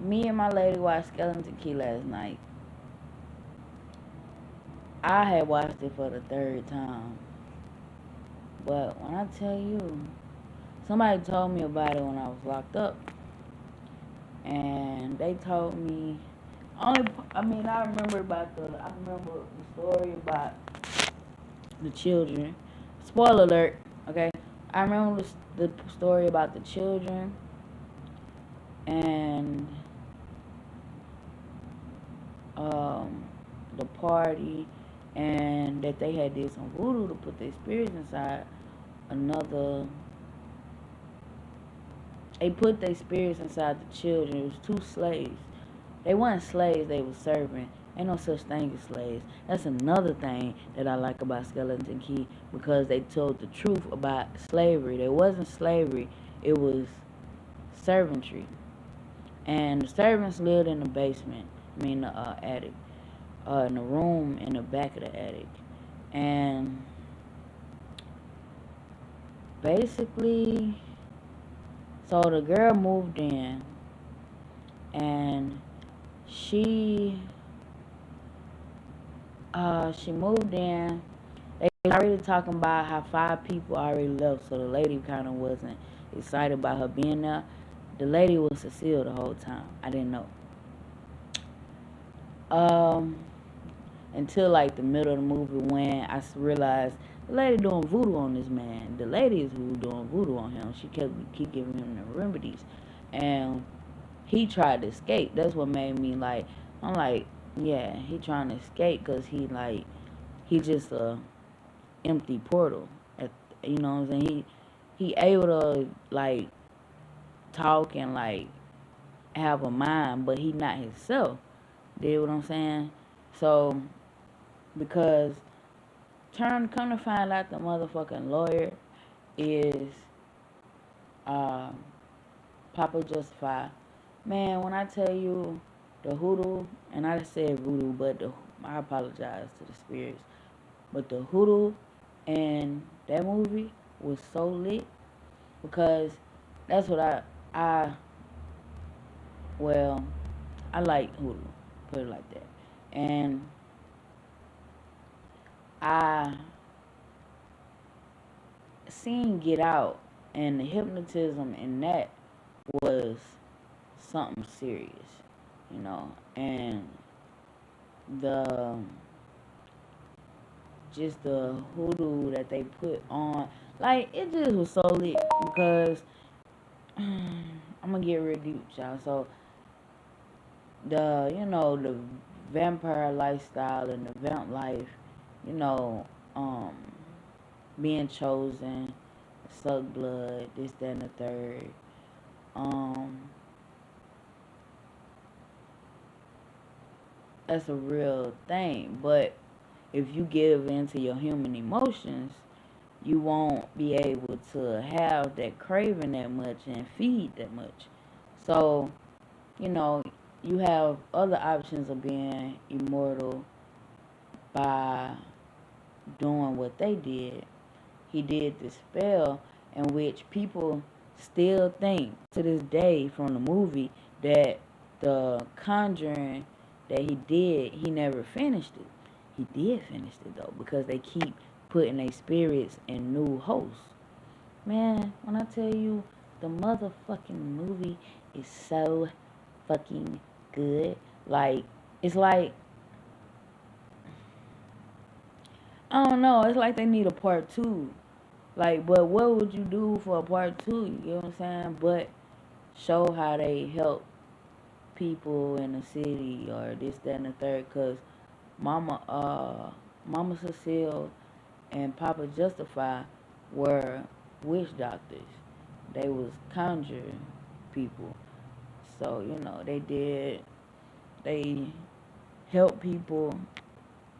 Me and my lady watched Skeleton Key last night. I had watched it for the third time. But when I tell you, somebody told me about it when I was locked up. And they told me, I remember the story about the children. Spoiler alert, okay? I remember the story about the children and the party, and that they had did some voodoo to put their spirits inside another. They put their spirits inside the children. It was two slaves. They weren't slaves, they were servants. Ain't no such thing as slaves. That's another thing that I like about Skeleton Key, because they told the truth about slavery. There wasn't slavery, it was servantry. And the servants lived in the basement, the attic, in the room in the back of the attic. And basically, so the girl moved in, and she moved in. They were already talking about how 5 people already left, so the lady kind of wasn't excited about her being there. The lady was Cecile the whole time. I didn't know. Until like the middle of the movie, when I realized the lady doing voodoo on this man. The lady is doing voodoo on him. She keep giving him the remedies, and he tried to escape. That's what made me like. I'm like, yeah, he trying to escape because he just a empty portal. You know what I'm saying? He able to like talk and like have a mind, but he not himself. Did what I'm saying? So because come to find out, the motherfucking lawyer is Papa Justify. Man, when I tell you the hoodoo, and I said voodoo, but I apologize to the spirits, but the hoodoo and that movie was so lit, because that's what I like hoodoo, put it like that. And I seen Get Out, and the hypnotism in that was something serious, and the just the hoodoo that they put on, like, it just was so lit, because I'm gonna get real deep, y'all. So the vampire lifestyle and the vamp life, you know, being chosen, suck blood, this, that, and the third. That's a real thing. But if you give into your human emotions, you won't be able to have that craving that much and feed that much. So, you have other options of being immortal by doing what they did. He did this spell in which people still think to this day from the movie that the conjuring that he did, he never finished it. He did finish it though, because they keep putting their spirits in new hosts. Man, when I tell you, the motherfucking movie is so fucking good. Like, it's like, I don't know, it's like they need a part 2. Like, but what would you do for a part 2? You know what I'm saying? But show how they help people in the city or this, that, and the third. Cause Mama Cecile and Papa Justify were witch doctors. They was conjuring people. So, they helped people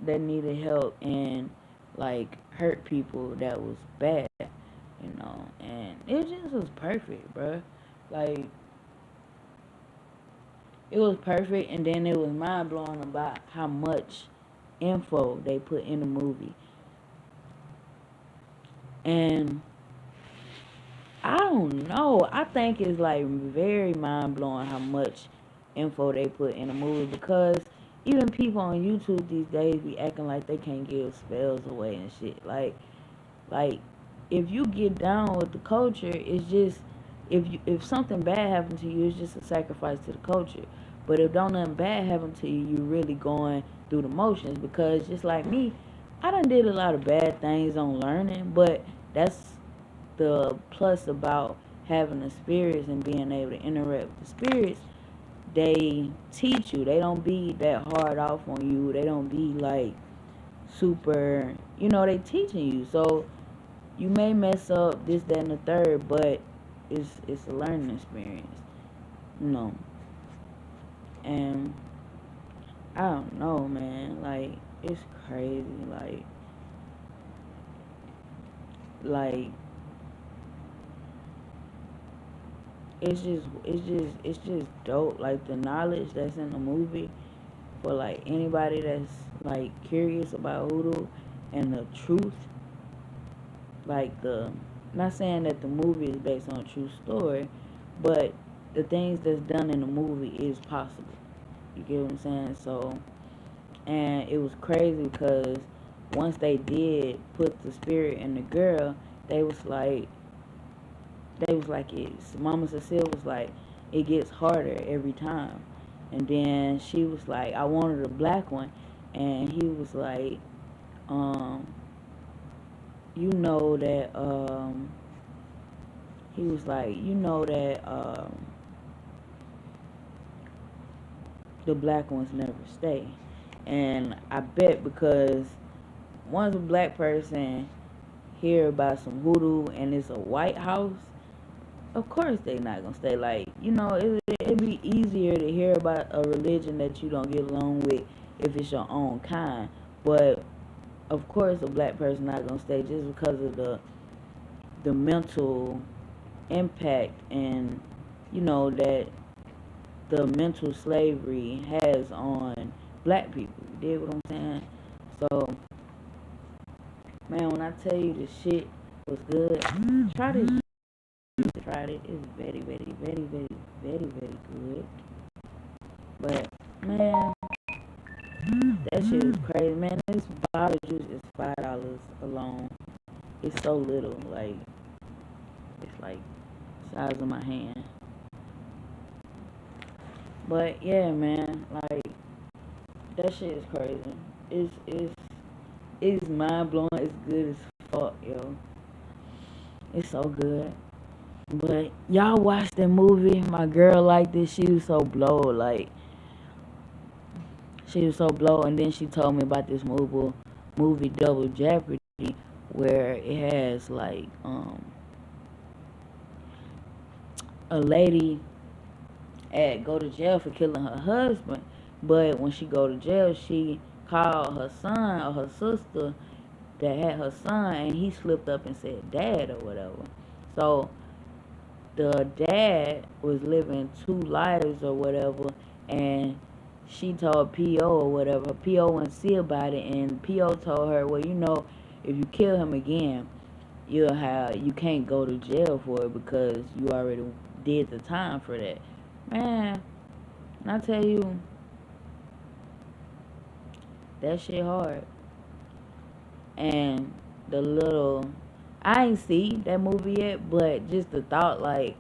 that needed help, and like hurt people that was bad, and it just was perfect, bro. Like, it was perfect, and then it was mind blowing about how much info they put in the movie. And I don't know, I think it's like very mind blowing how much info they put in a movie, because even people on YouTube these days be acting like they can't give spells away and shit. Like if you get down with the culture, it's just if something bad happens to you, it's just a sacrifice to the culture. But if don't nothing bad happen to you, you really going through the motions. Because just like me, I done did a lot of bad things on learning, but that's the plus about having the spirits and being able to interact with the spirits. They teach you. They don't be that hard off on you. They don't be like super, they teaching you. So you may mess up this, that, and the third, but it's a learning experience, you know. And I don't know, man. Like, it's crazy. Like it's just dope. Like the knowledge that's in the movie for like anybody that's like curious about hoodoo and the truth. Like not saying that the movie is based on a true story, but the things that's done in the movie is possible. You get what I'm saying? So, and it was crazy because once they did put the spirit in the girl, they was like, Mama Cecile was like, it gets harder every time. And then she was like, I wanted a black one. And he was like, you know that, he was like, the black ones never stay. And I bet because once a black person hear about some voodoo and it's a white house, of course they not gonna stay. Like, it'd be easier to hear about a religion that you don't get along with if it's your own kind. But of course a black person not gonna stay just because of the mental impact and that the mental slavery has on black people. You dig what I'm saying? So, man, when I tell you this shit was good, try this. Tried it. It's very, very, very, very, very, very good. But man, that shit is crazy, man. This bottle of juice is $5 alone. It's so little, like it's like size of my hand. But yeah, man, like that shit is crazy. It's mind blowing. It's good as fuck, yo. It's so good. But y'all watch that movie. My girl liked this. She was so blow, and then she told me about this movie Double Jeopardy, where it has like a lady go to jail for killing her husband, but when she go to jail, she called her son or her sister that had her son, and he slipped up and said dad or whatever. So the dad was living 2 lives or whatever, and she told P.O. or whatever. P.O. went to see about it, and P.O. told her, well, if you kill him again, you can't go to jail for it because you already did the time for that. Man, and I tell you, that shit hard. And I ain't see that movie yet, but just the thought, like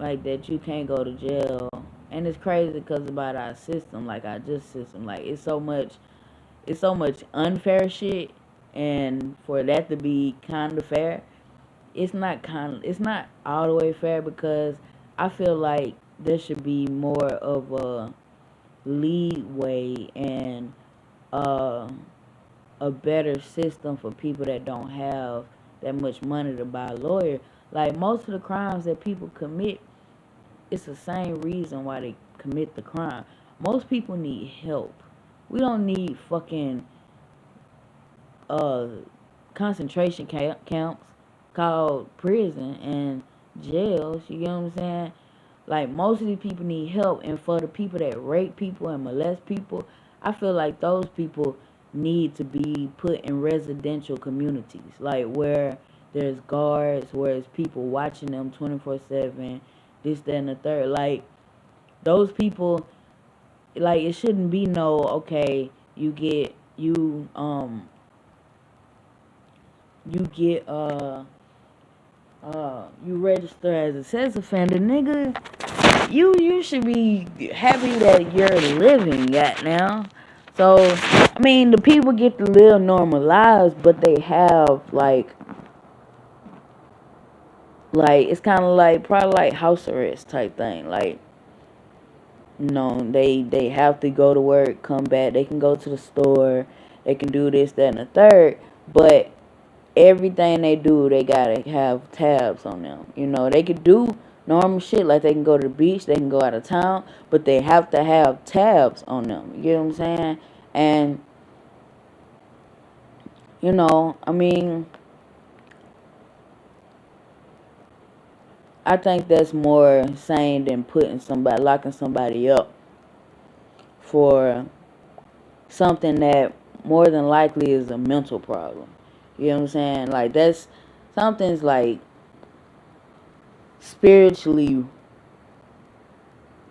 that you can't go to jail. And it's crazy because about our system, like our justice system, like it's so much unfair shit, and for that to be kind of fair, it's not all the way fair, because I feel like there should be more of a leeway and a better system for people that don't have that much money to buy a lawyer. Like most of the crimes that people commit, it's the same reason why they commit the crime. Most people need help. We don't need fucking concentration camps called prison and jails. You get what I'm saying? Like most of these people need help, and for the people that rape people and molest people, I feel like those people need to be put in residential communities, like where there's guards, where there's people watching them 24/7, this, that, and the third. Like those people, like, it shouldn't be no, okay, you get you register as a sex offender, nigga. You should be happy that you're living right now. So I mean, the people get to live normal lives, but they have like it's kind of like probably like house arrest type thing. Like, they have to go to work, come back. They can go to the store. They can do this, that, and the third. But everything they do, they gotta have tabs on them. They could do normal shit, like they can go to the beach, they can go out of town, but they have to have tabs on them. You get what I'm saying? And I mean, I think that's more sane than locking somebody up for something that more than likely is a mental problem. You know what I'm saying? Like, something's like spiritually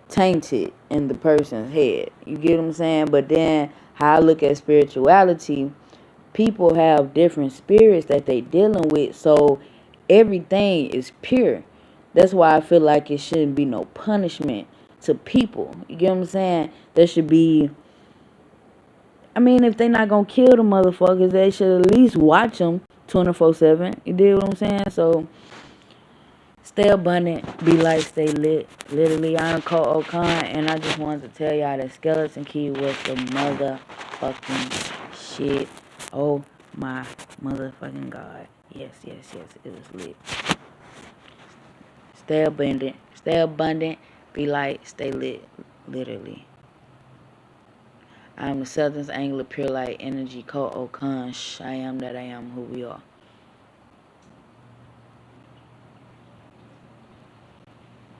tainted in the person's head. You get what I'm saying? But then how I look at spirituality, people have different spirits that they dealing with, so everything is pure. That's why I feel like it shouldn't be no punishment to people. You get what I'm saying? There should be, I mean, if they not gonna kill the motherfuckers, they should at least watch them 24/7. You dig what I'm saying? So stay abundant, be light, stay lit. Literally, I'm OKHAN, and I just wanted to tell y'all that Skeleton Key was the motherfucking shit. Oh my motherfucking God. Yes, it was lit. Stay abundant, be light, stay lit. Literally. I'm the Southern's Angler Pure Light Energy OKHAN. I am that I am who we are.